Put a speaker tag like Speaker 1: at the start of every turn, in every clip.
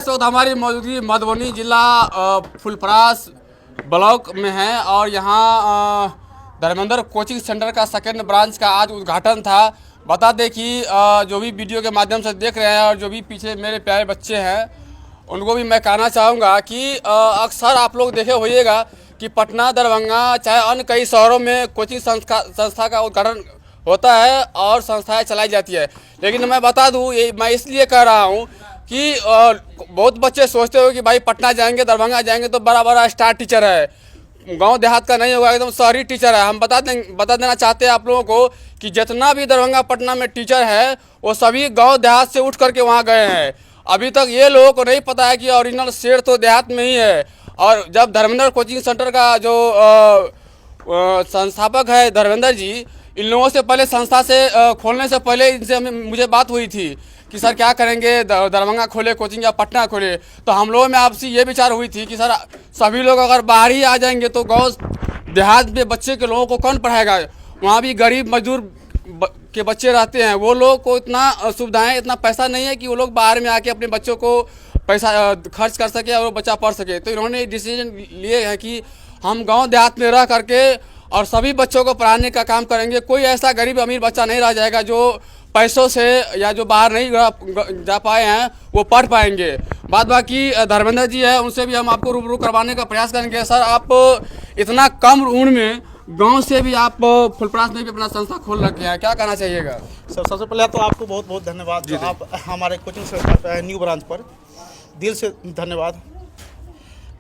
Speaker 1: इस वक्त हमारी मौजूदगी मधुबनी जिला फुलपरास ब्लॉक में है और यहाँ धर्मेंद्र कोचिंग सेंटर का सेकेंड ब्रांच का आज उद्घाटन था। बता दें कि जो भी वीडियो के माध्यम से देख रहे हैं और जो भी पीछे मेरे प्यारे बच्चे हैं उनको भी मैं कहना चाहूँगा कि अक्सर आप लोग देखे होइएगा कि पटना, दरभंगा चाहे अन्य कई शहरों में कोचिंग संस्था का उद्घाटन होता है और संस्थाएं चलाई जाती है। लेकिन मैं बता दूं, ये मैं इसलिए कह रहा हूं कि बहुत बच्चे सोचते हो कि भाई पटना जाएंगे, दरभंगा जाएंगे तो बड़ा बड़ा स्टार टीचर है, गांव देहात का नहीं होगा, एकदम शहरी टीचर है। हम बता देना चाहते हैं आप लोगों को कि जितना भी दरभंगा पटना में टीचर है वो सभी गाँव देहात से उठ करके वहाँ गए हैं। अभी तक ये लोगों को नहीं पता है कि ओरिजिनल शेर तो देहात में ही है। और जब धर्मेंद्र कोचिंग सेंटर का जो संस्थापक है धर्मेंद्र जी, इन लोगों से पहले संस्था से खोलने से पहले इनसे मुझे बात हुई थी कि सर क्या करेंगे, दरभंगा खोले कोचिंग या पटना खोले। तो हम लोगों में आपसी ये विचार हुई थी कि सर सभी लोग अगर बाहर ही आ जाएंगे तो गाँव देहात में बच्चे के लोगों को कौन पढ़ाएगा। वहाँ भी गरीब मजदूर के बच्चे रहते हैं, वो लोग को इतना सुविधाएं, इतना पैसा नहीं है कि वो लोग बाहर में आके अपने बच्चों को पैसा खर्च कर सके और वो बच्चा पढ़ सके। तो इन्होंने डिसीजन लिए है कि हम गांव देहात में रह करके और सभी बच्चों को पढ़ाने का काम करेंगे। कोई ऐसा गरीब अमीर बच्चा नहीं रह जाएगा जो पैसों से या जो बाहर नहीं जा पाए हैं वो पढ़ पाएंगे। बाद बाकी धर्मेंद्र जी है, उनसे भी हम आपको रूबरू करवाने का प्रयास करेंगे। सर आप इतना कम उम्र में गांव से भी आप फुलपरास में भी अपना संस्था खोल रखे हैं, क्या कहना चाहिएगा?
Speaker 2: सर सबसे पहले तो आपको बहुत बहुत धन्यवाद जो आप हमारे कोचिंग सेंटर पे है न्यू ब्रांच पर, दिल से धन्यवाद,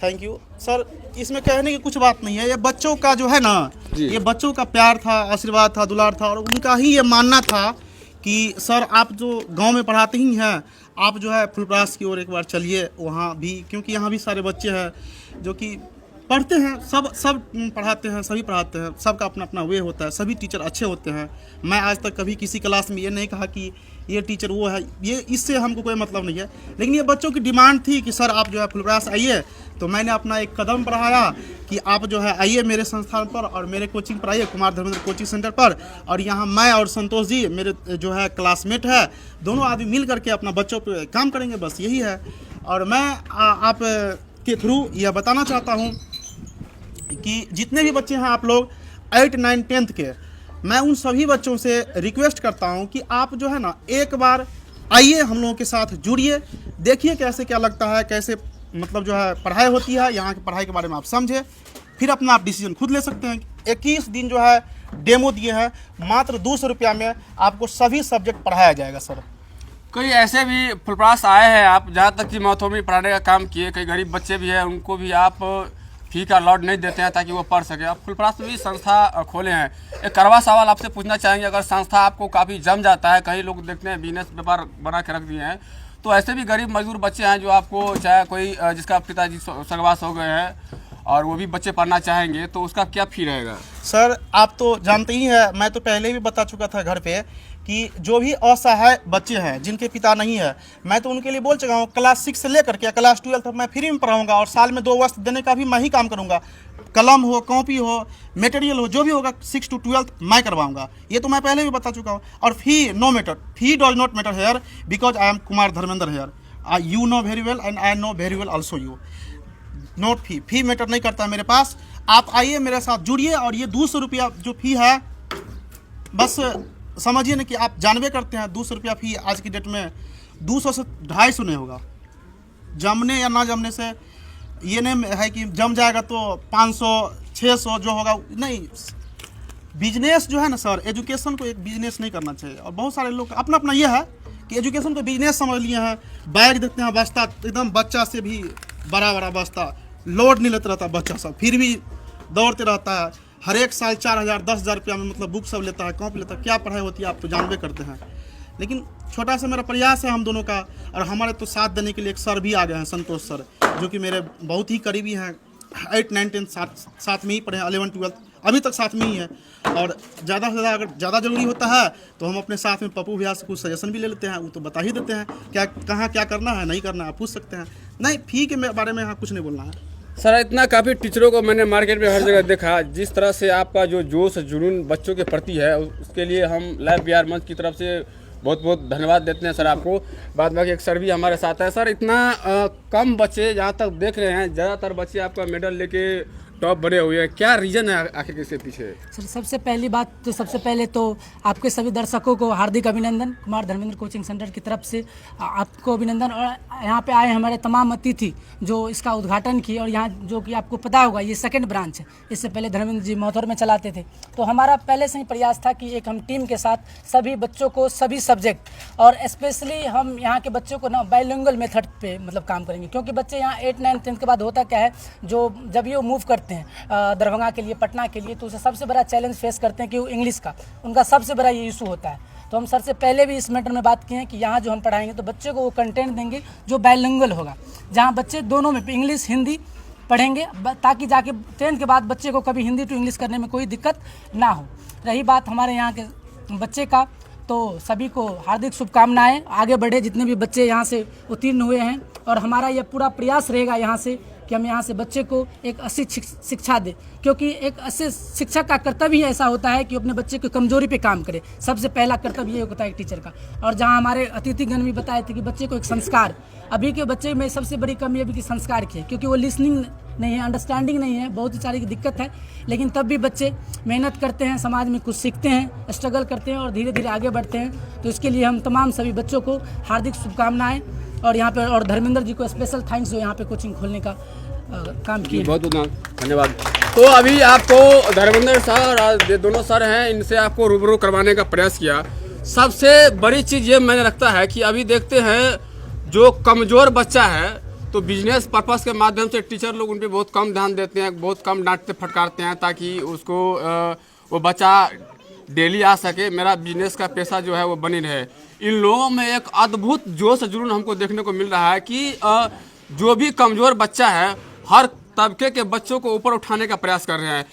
Speaker 2: थैंक यू सर। इसमें कहने की कुछ बात नहीं है, ये बच्चों का जो है ना, ये बच्चों का प्यार था, आशीर्वाद था, दुलार था और उनका ही ये मानना था कि सर आप जो गांव में पढ़ाते ही हैं, आप जो है फुलपरास की ओर एक बार चलिए वहाँ भी, क्योंकि यहाँ भी सारे बच्चे हैं जो कि पढ़ते हैं, सब पढ़ाते हैं, सभी पढ़ाते हैं, सबका अपना अपना वे होता है, सभी टीचर अच्छे होते हैं। मैं आज तक कभी किसी क्लास में ये नहीं कहा कि ये टीचर वो है, ये इससे हमको कोई मतलब नहीं है। लेकिन ये बच्चों की डिमांड थी कि सर आप जो है फुलपरास आइए, तो मैंने अपना एक कदम बढ़ाया कि आप जो है आइए मेरे संस्थान पर और मेरे कोचिंग पर आइए, कुमार धर्मेंद्र कोचिंग सेंटर पर। और यहाँ मैं और संतोष जी मेरे जो है क्लासमेट है, दोनों आदमी मिल करके अपना बच्चों पे काम करेंगे, बस यही है। और मैं आप के थ्रू यह बताना चाहता हूँ कि जितने भी बच्चे हैं आप लोग 8, 9, 10th के, मैं उन सभी बच्चों से रिक्वेस्ट करता हूं कि आप जो है ना एक बार आइए, हम लोगों के साथ जुड़िए, देखिए कैसे क्या लगता है, कैसे मतलब जो है पढ़ाई होती है, यहाँ की पढ़ाई के बारे में आप समझे, फिर अपना आप डिसीजन खुद ले सकते हैं। 21 दिन जो है डेमो दिए हैं, मात्र 200 रुपया में आपको सभी सब्जेक्ट पढ़ाया जाएगा। सर
Speaker 1: कई ऐसे भी फुलपरास आए हैं आप, जहाँ तक कि मैथों में पढ़ाने का काम किए, कई गरीब बच्चे भी हैं, उनको भी आप फी का लॉट नहीं देते हैं ताकि वो पढ़ सके। आप फुलपरास में भी संस्था खोले हैं। एक करवा सवाल आपसे पूछना चाहेंगे, अगर संस्था आपको काफ़ी जम जाता है, कई लोग देखते हैं बिजनेस व्यापार बना के रख दिए हैं, तो ऐसे भी गरीब मजदूर बच्चे हैं जो आपको, चाहे कोई जिसका पिताजी स्वर्गवास हो गए हैं और वो भी बच्चे पढ़ना चाहेंगे, तो उसका क्या फी रहेगा?
Speaker 2: सर आप तो जानते ही हैं, मैं तो पहले भी बता चुका था घर पे कि जो भी असहाय बच्चे हैं जिनके पिता नहीं है, मैं तो उनके लिए बोल चुका हूँ क्लास 6 से लेकर के क्लास 12 तक मैं फ्री में पढ़ाऊँगा और साल में 2 वस्त्र देने का भी मैं ही काम करूँगा। कलम हो, कॉपी हो, मटेरियल हो, जो भी होगा 6 to 12 मैं करवाऊँगा, ये तो मैं पहले भी बता चुका हूँ। और fee no matter, fee does not matter here because I am Kumar Dharmendra here, you know very well and I know very well also you. Note fee matter नहीं करता है मेरे पास। आप आइए मेरे साथ जुड़िए और ये 200 रुपया जो फी है, बस समझिए ना कि आप जानवे करते हैं 200 रुपया फी आज की डेट में 200 से 250 नहीं होगा। जमने या ना जमने से ये नहीं है कि जम जाएगा तो 500 600 जो होगा नहीं। बिजनेस जो है ना सर, एजुकेशन को एक बिजनेस नहीं करना चाहिए। और बहुत सारे लोग अपना अपना ये है कि एजुकेशन को बिजनेस समझ लिए हैं। बैग देखते हैं, बस्ता एकदम बच्चा से भी बड़ा बस्ता, लोड नहीं लेता रहता बच्चा सब, फिर भी दौड़ते रहता है। हर एक साल 4,000 10,000 रुपया में मतलब बुक सब लेता है, कॉपी लेता है, क्या पढ़ाई होती है आप तो जानबे करते हैं। लेकिन छोटा सा मेरा प्रयास है हम दोनों का, और हमारे तो साथ देने के लिए एक सर भी आ गए हैं, संतोष सर, जो कि मेरे बहुत ही करीबी हैं। 8, 9, 10 साथ में ही पढ़े हैं, 11, 12 अभी तक साथ में ही है। और ज़्यादा से ज़्यादा अगर ज़्यादा ज़रूरी होता है तो हम अपने साथ में पप्पू भैया से कुछ सजेशन भी ले लेते हैं, वो तो बता ही देते हैं क्या कहाँ क्या करना है, नहीं करना है, पूछ सकते हैं। नहीं, फी के बारे में यहाँ कुछ नहीं बोलना है।
Speaker 1: सर इतना काफ़ी टीचरों को मैंने मार्केट में हर जगह देखा, जिस तरह से आपका जो जोश जुनून बच्चों के प्रति है, उसके लिए हम लाइव बिहार मंच की तरफ से बहुत बहुत धन्यवाद देते हैं सर आपको। बाद बाकी एक सर भी हमारे साथ है। सर इतना कम बच्चे जहाँ तक देख रहे हैं, ज़्यादातर बच्चे आपका मेडल लेके टॉप बने हुए हैं, क्या रीज़न है आखिर इसके पीछे?
Speaker 3: सर सबसे पहली बात तो सबसे पहले तो आपके सभी दर्शकों को हार्दिक अभिनंदन। कुमार धर्मेंद्र कोचिंग सेंटर की तरफ से आपको अभिनंदन। और यहाँ पे आए हमारे तमाम अतिथि जो इसका उद्घाटन किए, और यहाँ जो कि आपको पता होगा ये सेकंड ब्रांच है, इससे पहले धर्मेंद्र जी मौथौर में चलाते थे। तो हमारा पहले से ही प्रयास था कि एक हम टीम के साथ सभी बच्चों को सभी सब्जेक्ट, और स्पेशली हम यहाँ के बच्चों को ना बाइलिंगुअल मेथड पे मतलब काम करेंगे, क्योंकि बच्चे यहाँ 8, 9, 10 के बाद होता क्या है, जो जब ये मूव करते हैं दरभंगा के लिए, पटना के लिए, तो उसे सबसे बड़ा चैलेंज फेस करते हैं कि वो इंग्लिश का उनका सबसे बड़ा ये इशू होता है। तो हम सर से पहले भी इस मैटर में बात की है कि यहाँ जो हम पढ़ाएंगे तो बच्चे को वो कंटेंट देंगे जो बाइलिंगुअल होगा, जहाँ बच्चे दोनों में इंग्लिश हिंदी पढ़ेंगे, ताकि जाके 10th के बाद बच्चे को कभी हिंदी टू इंग्लिश करने में कोई दिक्कत ना हो। रही बात हमारे यहाँ के बच्चे का, तो सभी को हार्दिक शुभकामनाएं। आगे बढ़े जितने भी बच्चे यहाँ से उत्तीर्ण हुए हैं, और हमारा यह पूरा प्रयास रहेगा यहाँ से कि हम यहाँ से बच्चे को एक अच्छी शिक्षा दें, क्योंकि एक अच्छे शिक्षक का कर्तव्य ही ऐसा होता है कि अपने बच्चे की कमजोरी पे काम करे। सबसे पहला कर्तव्य ये होता है एक टीचर का। और जहाँ हमारे अतिथिगण भी बताए थे कि बच्चे को एक संस्कार, अभी के बच्चे में सबसे बड़ी कमी अभी की संस्कार की है, क्योंकि वो लिसनिंग नहीं है, अंडरस्टैंडिंग नहीं है, बहुत सारी की दिक्कत है। लेकिन तब भी बच्चे मेहनत करते हैं, समाज में कुछ सीखते हैं, स्ट्रगल करते हैं और धीरे धीरे आगे बढ़ते हैं। तो इसके लिए हम तमाम सभी बच्चों को हार्दिक शुभकामनाएं, और यहाँ पे और धर्मेंद्र जी को स्पेशल थैंक्स जो यहाँ पे कोचिंग खोलने का काम किया।
Speaker 1: बहुत बहुत धन्यवाद। तो अभी आपको धर्मेंद्र सर और ये दोनों सर हैं, इनसे आपको रूबरू करवाने का प्रयास किया। सबसे बड़ी चीज़ ये मैंने लगता है कि अभी देखते हैं जो कमज़ोर बच्चा है, तो बिजनेस पर्पस के माध्यम से टीचर लोग उन पर बहुत कम ध्यान देते हैं, बहुत कम डांटते फटकारते हैं, ताकि उसको वो बच्चा डेली आ सके, मेरा बिजनेस का पैसा जो है वो बनी रहे। इन लोगों में एक अद्भुत जोश जुनून हमको देखने को मिल रहा है कि जो भी कमज़ोर बच्चा है, हर तबके के बच्चों को ऊपर उठाने का प्रयास कर रहे हैं,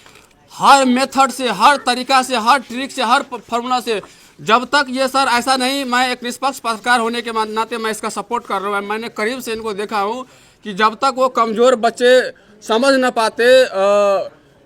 Speaker 1: हर मेथड से, हर तरीका से, हर ट्रिक से, हर फार्मूला से। जब तक ये सर ऐसा नहीं, मैं एक निष्पक्ष पत्रकार होने के नाते मैं इसका सपोर्ट कर रहा हूँ, मैंने करीब से इनको देखा हूँ कि जब तक वो कमज़ोर बच्चे समझ न पाते,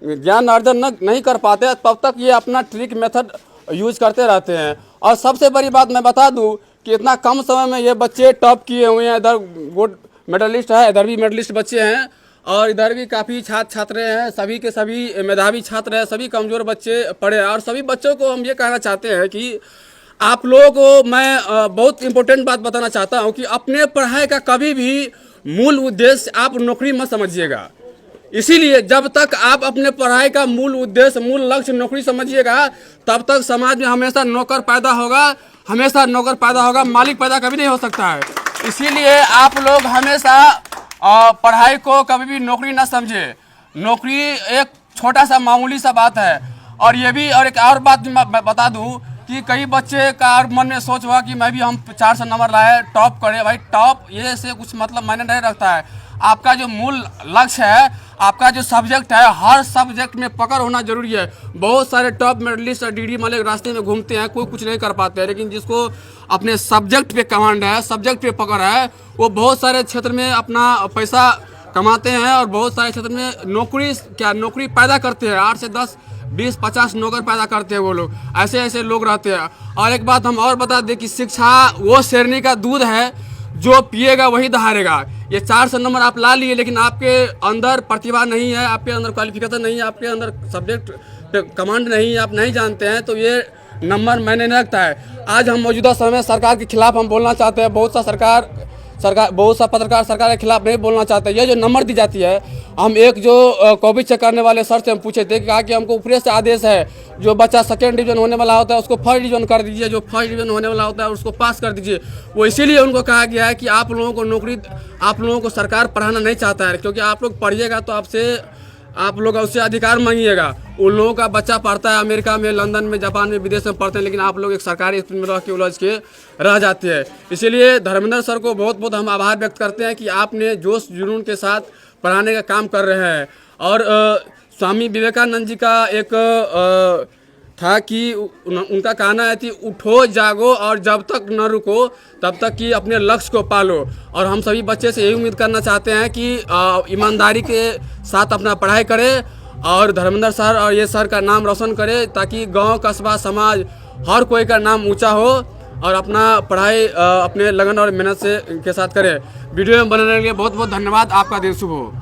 Speaker 1: ज्ञान अर्जन नहीं कर पाते, तब तक ये अपना ट्रिक मेथड यूज करते रहते हैं। और सबसे बड़ी बात मैं बता दूं कि इतना कम समय में ये बच्चे टॉप किए हुए हैं। इधर गोल्ड मेडलिस्ट है, इधर भी मेडलिस्ट बच्चे हैं, और इधर भी काफ़ी छात्र छात्रे हैं, सभी के सभी मेधावी छात्र हैं, सभी कमज़ोर बच्चे पढ़े हैं। और सभी बच्चों को हम ये कहना चाहते हैं कि आप लोगों को मैं बहुत इम्पोर्टेंट बात बताना चाहता हूँ कि अपने पढ़ाई का कभी भी मूल उद्देश्य आप नौकरी मत समझिएगा। इसीलिए जब तक आप अपने पढ़ाई का मूल उद्देश्य, मूल लक्ष्य नौकरी समझिएगा, तब तक समाज में हमेशा नौकर पैदा होगा, हमेशा नौकर पैदा होगा, मालिक पैदा कभी नहीं हो सकता है। इसीलिए आप लोग हमेशा पढ़ाई को कभी भी नौकरी ना समझे। नौकरी एक छोटा सा मामूली सा बात है। और ये भी, और एक और बात मैं बता दूं कि कई बच्चे का मन में सोच हुआ कि मैं भी हम 400 नंबर लाए, टॉप करें। भाई टॉप ये से कुछ मतलब मायने नहीं रखता है। आपका जो मूल लक्ष्य है, आपका जो सब्जेक्ट है, हर सब्जेक्ट में पकड़ होना जरूरी है। बहुत सारे टॉप मेडलिस्ट और डीडी वाले रास्ते में घूमते हैं, कोई कुछ नहीं कर पाते हैं, लेकिन जिसको अपने सब्जेक्ट पे कमांड है, सब्जेक्ट पे पकड़ है, वो बहुत सारे क्षेत्र में अपना पैसा कमाते हैं और बहुत सारे क्षेत्र में नौकरी पैदा करते हैं। 8 से 10, 20, 50 नौकर पैदा करते हैं वो लोग। ऐसे ऐसे लोग रहते हैं। और एक बात हम और बता दें कि शिक्षा वो शेरनी का दूध है, जो पिएगा वही दहाड़ेगा। ये 400 नंबर आप ला लिए, लेकिन आपके अंदर प्रतिभा नहीं है, आपके अंदर क्वालिफिकेशन नहीं है, आपके अंदर सब्जेक्ट पे कमांड नहीं है, आप नहीं जानते हैं, तो ये नंबर मैंने नहीं रखता है। आज हम मौजूदा समय सरकार के खिलाफ हम बोलना चाहते हैं। बहुत सा पत्रकार सरकार के खिलाफ नहीं बोलना चाहते। ये जो नंबर दी जाती है, हम एक जो कॉपी चेक करने वाले सर से हम पूछे थे, कहा कि हमको ऊपरी से आदेश है, जो बच्चा 2nd डिवीजन होने वाला होता है उसको 1st डिवीजन कर दीजिए, जो 1st डिवीजन होने वाला होता है उसको पास कर दीजिए। वो इसीलिए उनको कहा गया है कि आप लोगों को सरकार पढ़ाना नहीं चाहता है, क्योंकि आप लोग पढ़िएगा तो आप लोग उससे अधिकार मांगिएगा। उन लोगों का बच्चा पढ़ता है अमेरिका में, लंदन में, जापान में, विदेश में पढ़ते हैं, लेकिन आप लोग एक सरकारी स्कूल में रह के उलझ के रह जाते हैं। इसीलिए धर्मेंद्र सर को बहुत बहुत हम आभार व्यक्त करते हैं कि आपने जोश जुनून के साथ पढ़ाने का काम कर रहे हैं। और स्वामी विवेकानंद जी का एक था कि उनका कहना है कि उठो जागो और जब तक न रुको तब तक कि अपने लक्ष्य को पालो। और हम सभी बच्चे से यही उम्मीद करना चाहते हैं कि ईमानदारी के साथ अपना पढ़ाई करें और धर्मेंद्र सर और ये सर का नाम रोशन करें, ताकि गांव, कस्बा, समाज हर कोई का नाम ऊंचा हो। और अपना पढ़ाई अपने लगन और मेहनत से के साथ करें। वीडियो में बनाने के लिए बहुत बहुत धन्यवाद। आपका दिन शुभ हो।